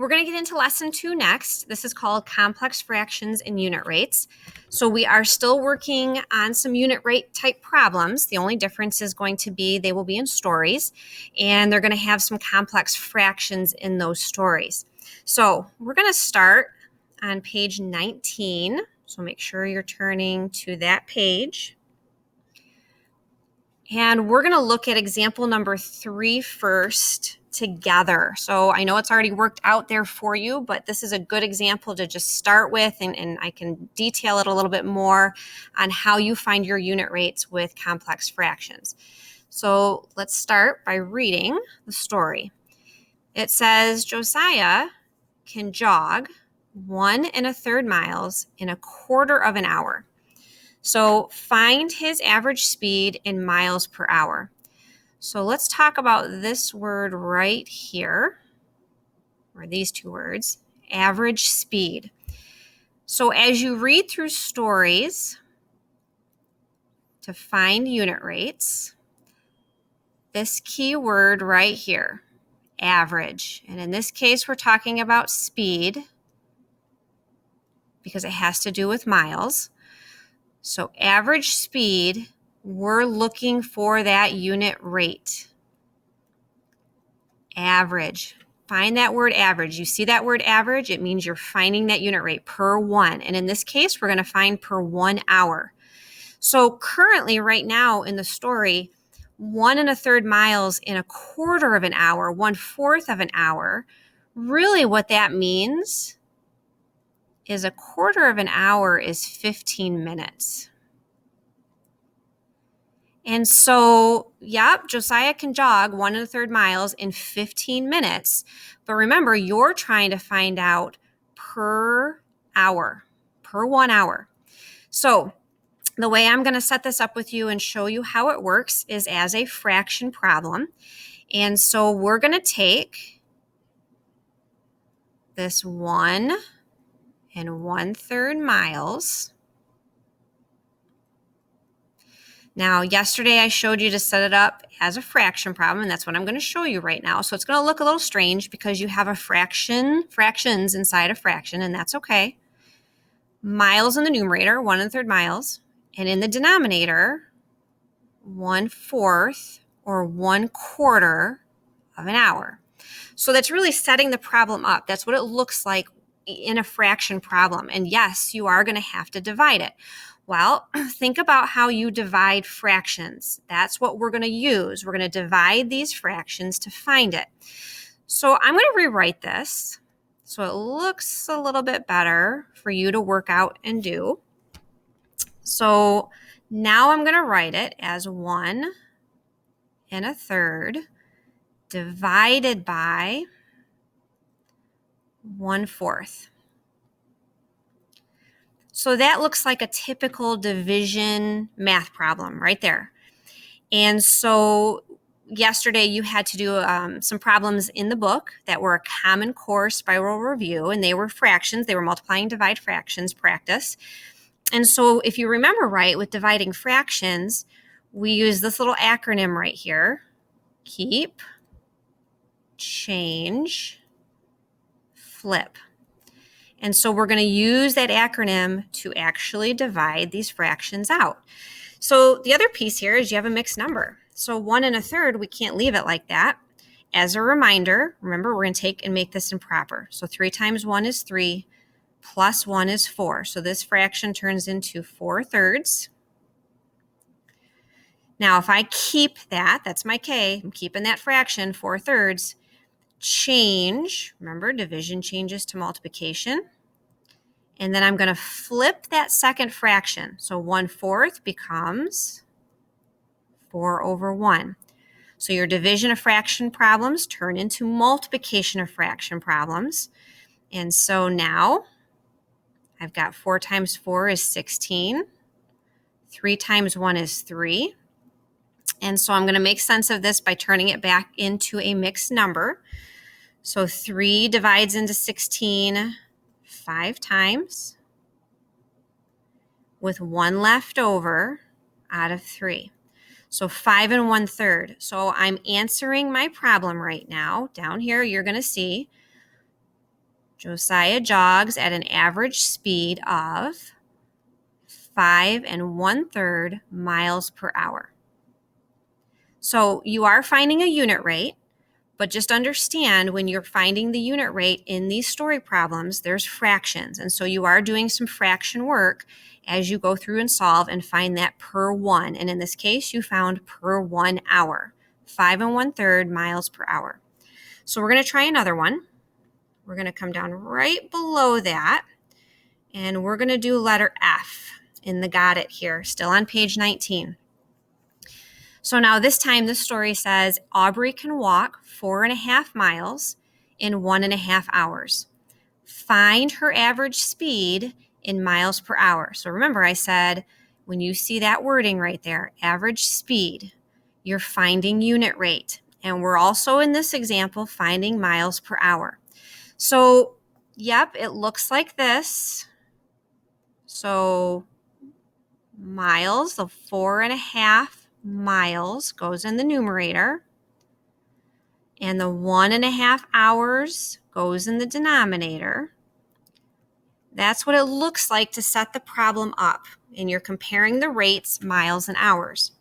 We're going to get into lesson 2 next. This is called complex fractions and unit rates. So we are still working on some unit rate type problems. The only difference is going to be they will be in stories, and they're going to have some complex fractions in those stories. So we're going to start on page 19. So make sure you're turning to that page. And we're going to look at example number 3 first together. So I know it's already worked out there for you, but this is a good example to just start with, and I can detail it a little bit more on how you find your unit rates with complex fractions. So let's start by reading the story. It says Josiah can jog 1 1/3 miles in a quarter of an hour. So find his average speed in miles per hour. So let's talk about this word right here, or these two words, average speed. So as you read through stories to find unit rates, this key word right here, average. And in this case, we're talking about speed because it has to do with miles. So average speed, we're looking for that unit rate. Average. Find that word average. You see that word average? It means you're finding that unit rate per 1. And in this case, we're going to find per 1 hour. So currently, right now in the story, 1 1/3 miles in a quarter of an hour, 1/4 of an hour, really what that means is a quarter of an hour is 15 minutes. And so, Josiah can jog 1 1/3 miles in 15 minutes. But remember, you're trying to find out per hour, per 1 hour. So the way I'm going to set this up with you and show you how it works is as a fraction problem. And so we're going to take this 1 1/3 miles. Now, yesterday I showed you to set it up as a fraction problem, and that's what I'm going to show you right now. So it's going to look a little strange because you have a fractions inside a fraction, and that's okay. Miles in the numerator, 1 1/3 miles, and in the denominator, 1/4 or 1/4 of an hour. So that's really setting the problem up. That's what it looks like in a fraction problem. And yes, you are going to have to divide it. Well, think about how you divide fractions. That's what we're going to use. We're going to divide these fractions to find it. So I'm going to rewrite this so it looks a little bit better for you to work out and do. So now I'm going to write it as 1 1/3 divided by 1/4. So that looks like a typical division math problem right there. And so yesterday you had to do some problems in the book that were a Common Core spiral review, and they were fractions. They were multiply and divide fractions practice. And so if you remember right, with dividing fractions, we use this little acronym right here: keep, change, flip. And so we're going to use that acronym to actually divide these fractions out. So the other piece here is you have a mixed number. So 1 1/3, we can't leave it like that. As a reminder, remember, we're going to take and make this improper. So 3 times 1 is 3, plus 1 is 4. So this fraction turns into 4/3. Now, if I keep that, that's my K, I'm keeping that fraction, 4/3. Change, remember, division changes to multiplication. And then I'm going to flip that second fraction. So 1/4 becomes 4/1. So your division of fraction problems turn into multiplication of fraction problems. And so now I've got 4 times 4 is 16. 3 times 1 is 3. And so I'm going to make sense of this by turning it back into a mixed number. So 3 divides into 16 5 times, with 1 left over out of 3. So 5 1/3. So I'm answering my problem right now. Down here, you're going to see Josiah jogs at an average speed of 5 1/3 miles per hour. So you are finding a unit rate, but just understand when you're finding the unit rate in these story problems, there's fractions. And so you are doing some fraction work as you go through and solve and find that per one. And in this case, you found per 1 hour, 5 1/3 miles per hour. So we're going to try another one. We're going to come down right below that, and we're going to do letter F in the got it here, still on page 19. So now this time the story says Aubrey can walk 4.5 miles in 1.5 hours. Find her average speed in miles per hour. So remember I said when you see that wording right there, average speed, you're finding unit rate. And we're also in this example finding miles per hour. So yep, it looks like this. So miles, the 4.5 miles goes in the numerator, and the 1.5 hours goes in the denominator. That's what it looks like to set the problem up, and you're comparing the rates, miles and hours.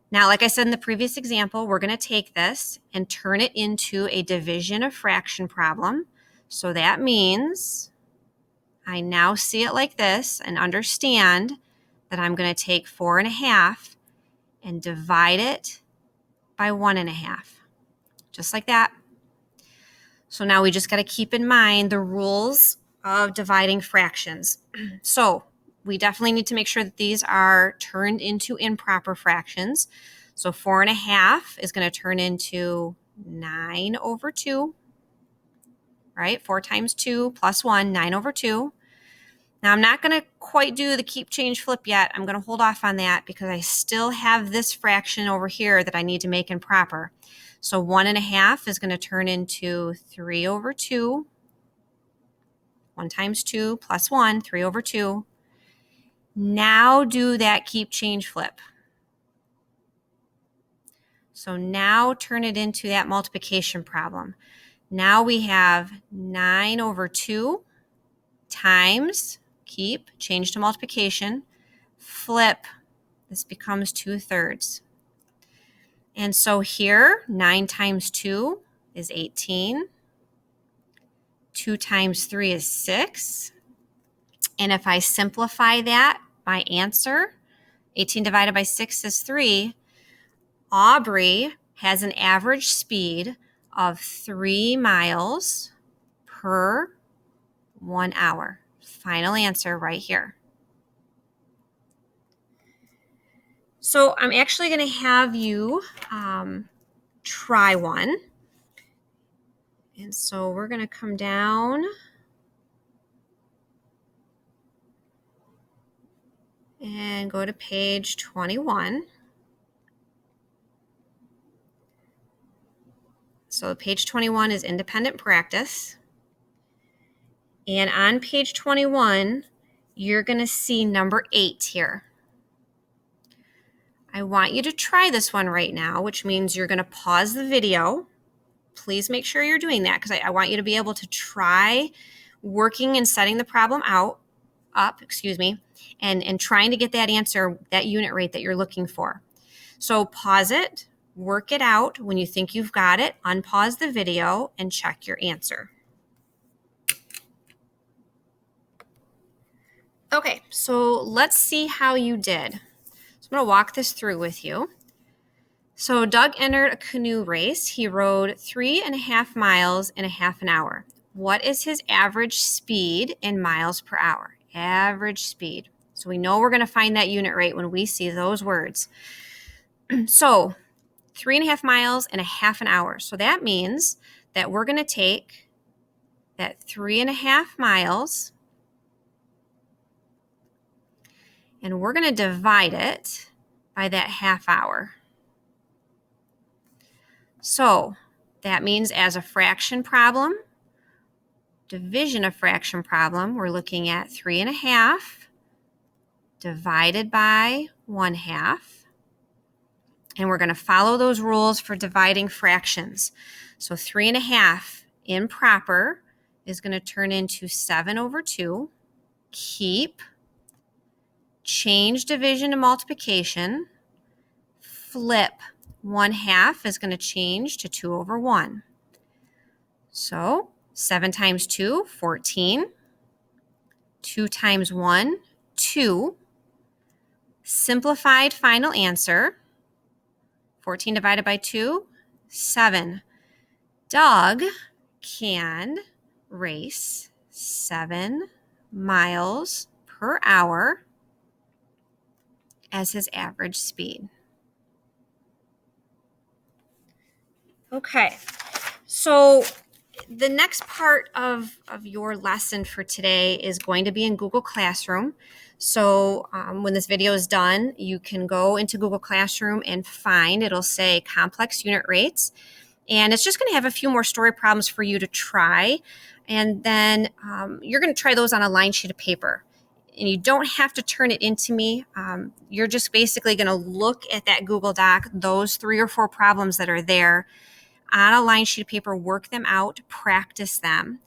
Now, like I said in the previous example, we're going to take this and turn it into a division of fraction problem. So that means I now see it like this and understand that I'm going to take 4.5 and divide it by 1.5, just like that. So now we just got to keep in mind the rules of dividing fractions. So we definitely need to make sure that these are turned into improper fractions. So 4.5 is going to turn into 9/2, right? 4 times 2 plus 1, 9/2. Now, I'm not going to quite do the keep, change, flip yet. I'm going to hold off on that because I still have this fraction over here that I need to make improper. So 1.5 is going to turn into 3/2. 1 times 2 plus 1, 3/2. Now do that keep, change, flip. So now turn it into that multiplication problem. Now we have 9/2 times, keep, change to multiplication, flip, this becomes 2/3. And so here, 9 times 2 is 18. 2 times 3 is 6. And if I simplify that, my answer, 18 divided by 6 is 3. Aubrey has an average speed of 3 miles per 1 hour. Final answer right here. So I'm actually going to have you try one. And so we're going to come down and go to page 21. So page 21 is independent practice. And on page 21, you're going to see number 8 here. I want you to try this one right now, which means you're going to pause the video. Please make sure you're doing that because I want you to be able to try working and setting the problem up, and trying to get that answer, that unit rate that you're looking for. So pause it, work it out. When you think you've got it, unpause the video and check your answer. Okay, so let's see how you did. So I'm going to walk this through with you. So Doug entered a canoe race. He rowed 3.5 miles in a half an hour. What is his average speed in miles per hour? Average speed. So we know we're going to find that unit rate when we see those words. So 3.5 miles in a half an hour. So that means that we're going to take that 3.5 miles and we're going to divide it by that half hour. So that means as a fraction problem, division of fraction problem, we're looking at 3.5 divided by 1/2. And we're going to follow those rules for dividing fractions. So 3.5 improper is going to turn into 7 over 2. Keep, change division to multiplication, flip. 1/2 is going to change to 2 over 1. So 7 times 2, 14. 2 times 1, 2. Simplified final answer. 14 divided by 2, 7. Doug can race 7 miles per hour as his average speed. Okay, so the next part of your lesson for today is going to be in Google Classroom. So when this video is done, you can go into Google Classroom and it'll say complex unit rates. And it's just going to have a few more story problems for you to try. And then you're going to try those on a line sheet of paper. And you don't have to turn it into me. You're just basically going to look at that Google Doc, those 3 or 4 problems that are there on a line sheet of paper, work them out, practice them.